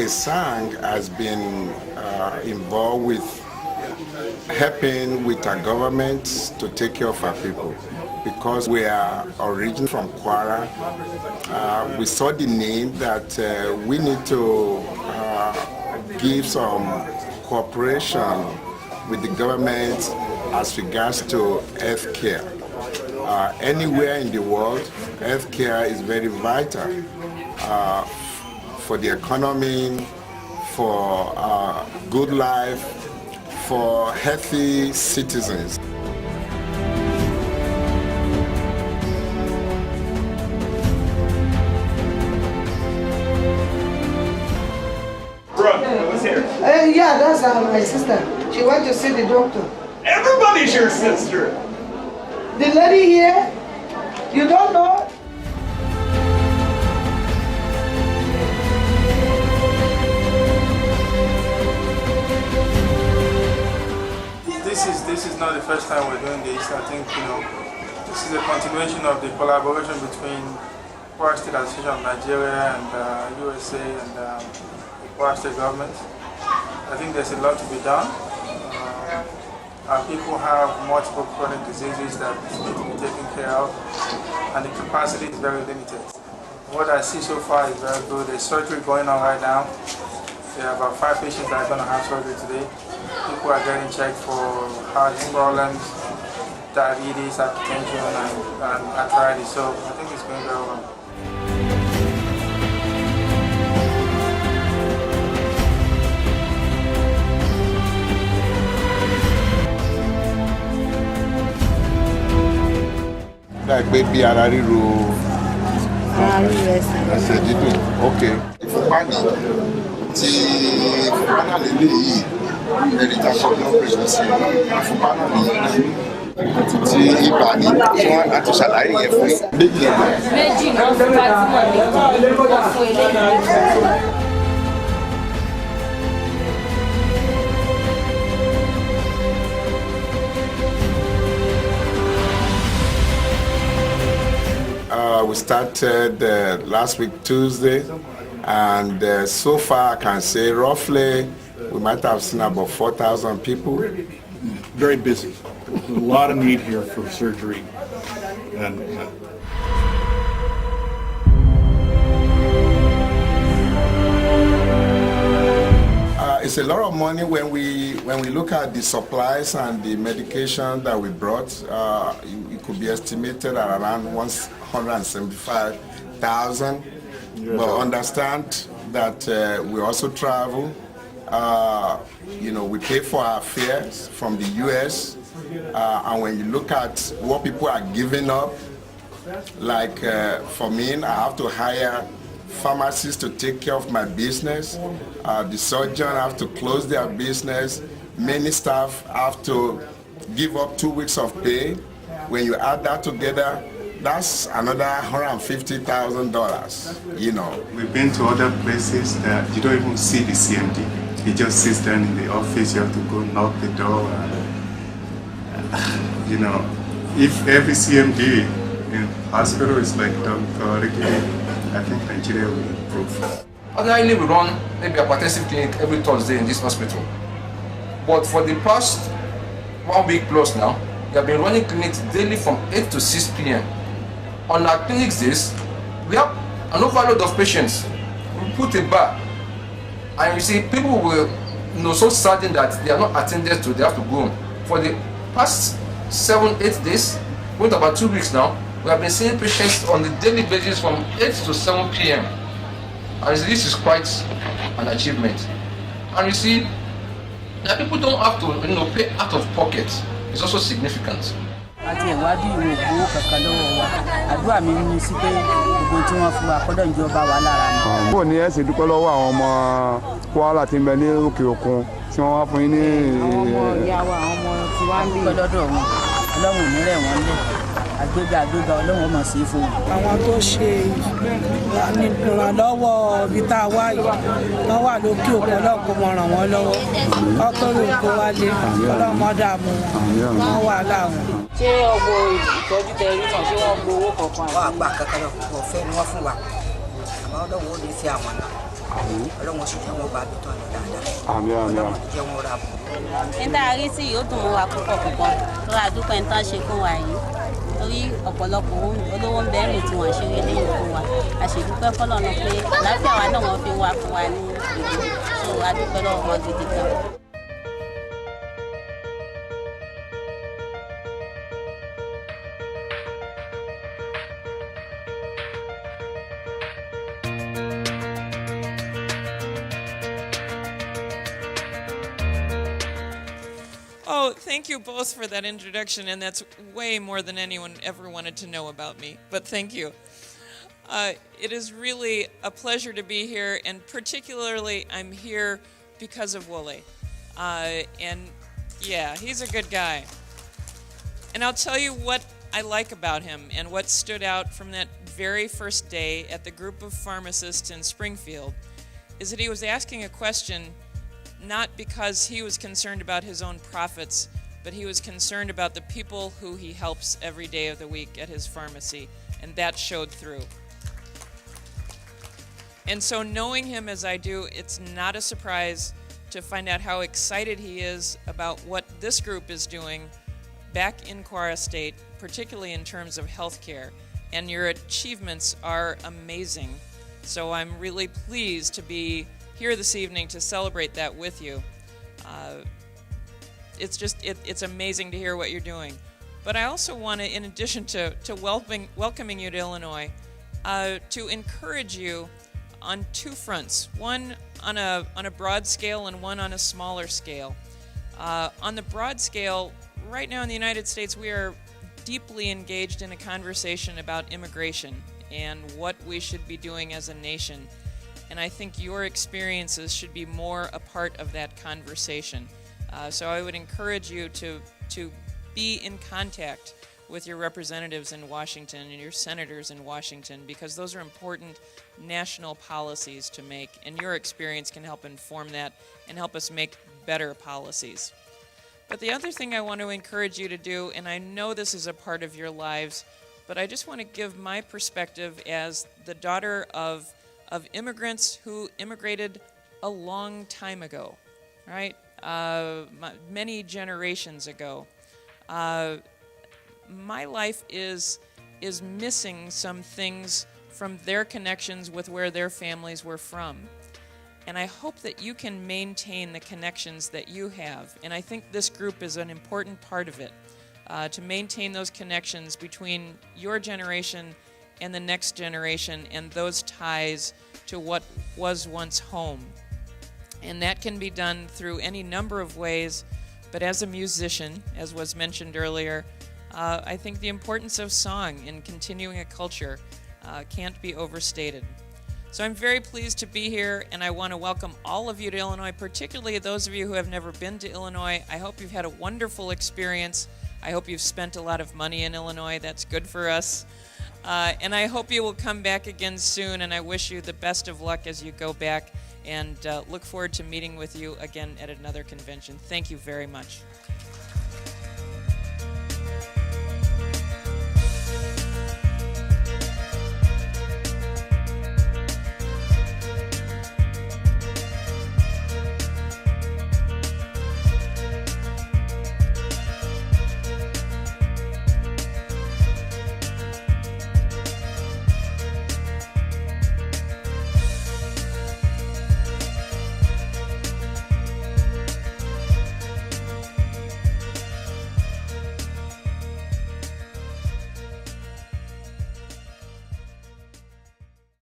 KSANG has been involved with helping with our government to take care of our people. Because we are originally from Kwara, we saw the need that we need to give some cooperation with the government as regards to health care. Anywhere in the world, health care is very vital for the economy, for good life, for healthy citizens. Yeah, that's my sister. She went to see the doctor. Everybody's your sister. The lady here, you don't know? This is not the first time we're doing this. I think this is a continuation of the collaboration between Kwara State Association of Nigeria and USA and the Kwara State government. I think there's a lot to be done. Our people have multiple chronic diseases that need to be taken care of, and the capacity is very limited. What I see so far is very good. There's surgery going on right now. There are about 5 patients that are going to have surgery today. People are getting checked for heart problems, diabetes, hypertension, and arthritis. So I think it's going very well. Like baby ara ríro ẹsẹ̀ dídùn. Okay. Ìfúnpá ni tí ìfúnpá náà lè léyìí ẹni tá a kọ́ ní operation sí ìfúnpá náà nìyẹn tí ibà ní tí wọ́n á ti ṣàlàyé yẹn fún méjì lọ́gbọ̀n. Méjì náà fún Fatima méjì wọ́n fún eléyìí. We started last week Tuesday, and so far I can say roughly we might have seen about 4,000 people. Very busy. A lot of need here for surgery. And it's a lot of money when we look at the supplies and the medication that we brought. It could be estimated at around 175,000. But understand that we also travel. We pay for our fares from the U.S. And when you look at what people are giving up, like for me, I have to hire pharmacists to take care of my business. The surgeon have to close their business. Many staff have to give up 2 weeks of pay. When you add that together, that's another $150,000. We've been to other places that you don't even see the CMD. He just sits down in the office. You have to go knock the door. If every CMD in hospital is like Dr. I think Nigeria will improve. Ordinarily, we run maybe a hypertensive clinic every Thursday in this hospital. But for the past 1 week plus now, we have been running clinics daily from 8 to 6 p.m. On our clinics days, we have an overload of patients. We put a bar, and you see people will so certain that they are not attended to, they have to go home. For the past 7-8 days, going to about 2 weeks now, we have been seeing patients on the daily basis from 8 to 7 p.m. And this is quite an achievement. And you see that people don't have to pay out of pocket. It's also significant. Àti ìwádìí ìwò owó kankan lọ́wọ́ wa àdúrà mi ní sí pé gbogbo tí wọ́n fún wa kọ́dọ̀ ìjọba wa lára ni. Bó ní ẹ ṣe dúpẹ́ lọ́wọ́ àwọn ọmọ Kwara tí ń bẹ ní òkè òkun tí wọ́n wá fún yín ní. Àwọn ọmọ ìyá wa àwọn ọmọ tí wọ́n ń bí lọ́dọ̀ wọn Ọlọ́run ní rẹ̀ wọ́n lẹ̀ àgbéga Ọlọ́run mọ̀ sí fún wọn. Àwọn tó ṣe ìrànlọ́wọ́ ibi tá a wá yìí wọ́n wà lókè òkun ọlọ́kùn mọ̀ ràn wọ́n lọ́wọ́ ọkọ̀rò kó wálé ọlọ́mọdàmú wọn wà láwọn. Ṣé ọgbọ ìtọ́jú tẹrí náà ṣé wọ́n gbowó kọ̀ọ̀kan? Wọ́n àgbà kankan ọ̀fẹ́ ni wọ́n fún wa àmọ́ Ọlọ́run ó lè fi àwọn náà. ọlọ́run oṣù jẹ́ wọn bá bí tán lọ dáadáa àmín àmín. ọlọ́run jẹ́ wọn rà bọ̀. níta rí sí yóò dùn mọ́ wa púpọ̀ púpọ̀ tó ra dúpẹ́ ń tán ṣe fún wa yìí torí ọ̀pọ̀lọpọ̀ olówó ń bẹ́ẹ̀ rìn tí wọ́n ṣe rí lẹ́yìn fún wa àṣèdúpẹ́ fọlọ́nà pé àlàáfíà wa náà wọ́n fi wá fún wa ní ìlú so adúpẹ́ lọ́wọ́ wọn gidi gan. Oh, thank you both for that introduction, and that's way more than anyone ever wanted to know about me, but thank you. It is really a pleasure to be here, and particularly I'm here because of Wole. And yeah, he's a good guy. And I'll tell you what I like about him and what stood out from that very first day at the group of pharmacists in Springfield is that he was asking a question not because he was concerned about his own profits, but he was concerned about the people who he helps every day of the week at his pharmacy, and that showed through. And so knowing him as I do, it's not a surprise to find out how excited he is about what this group is doing back in Kwara State, particularly in terms of healthcare. And your achievements are amazing. So I'm really pleased to be here this evening to celebrate that with you. It's amazing to hear what you're doing. But I also want to, in addition to welcoming you to Illinois, to encourage you on two fronts, one on a broad scale and one on a smaller scale. On the broad scale, right now in the United States, we are deeply engaged in a conversation about immigration and what we should be doing as a nation. And I think your experiences should be more a part of that conversation. So I would encourage you to be in contact with your representatives in Washington and your senators in Washington, because those are important national policies to make, and your experience can help inform that and help us make better policies. But the other thing I want to encourage you to do, and I know this is a part of your lives, but I just want to give my perspective as the daughter of immigrants who immigrated a long time ago, right? Many generations ago. My life is missing some things from their connections with where their families were from. And I hope that you can maintain the connections that you have. And I think this group is an important part of it, to maintain those connections between your generation and the next generation and those ties to what was once home. And that can be done through any number of ways, but as a musician, as was mentioned earlier, I think the importance of song in continuing a culture can't be overstated. So I'm very pleased to be here, and I want to welcome all of you to Illinois, particularly those of you who have never been to Illinois. I hope you've had a wonderful experience. I hope you've spent a lot of money in Illinois. That's good for us. And I hope you will come back again soon, and I wish you the best of luck as you go back, and look forward to meeting with you again at another convention. Thank you very much.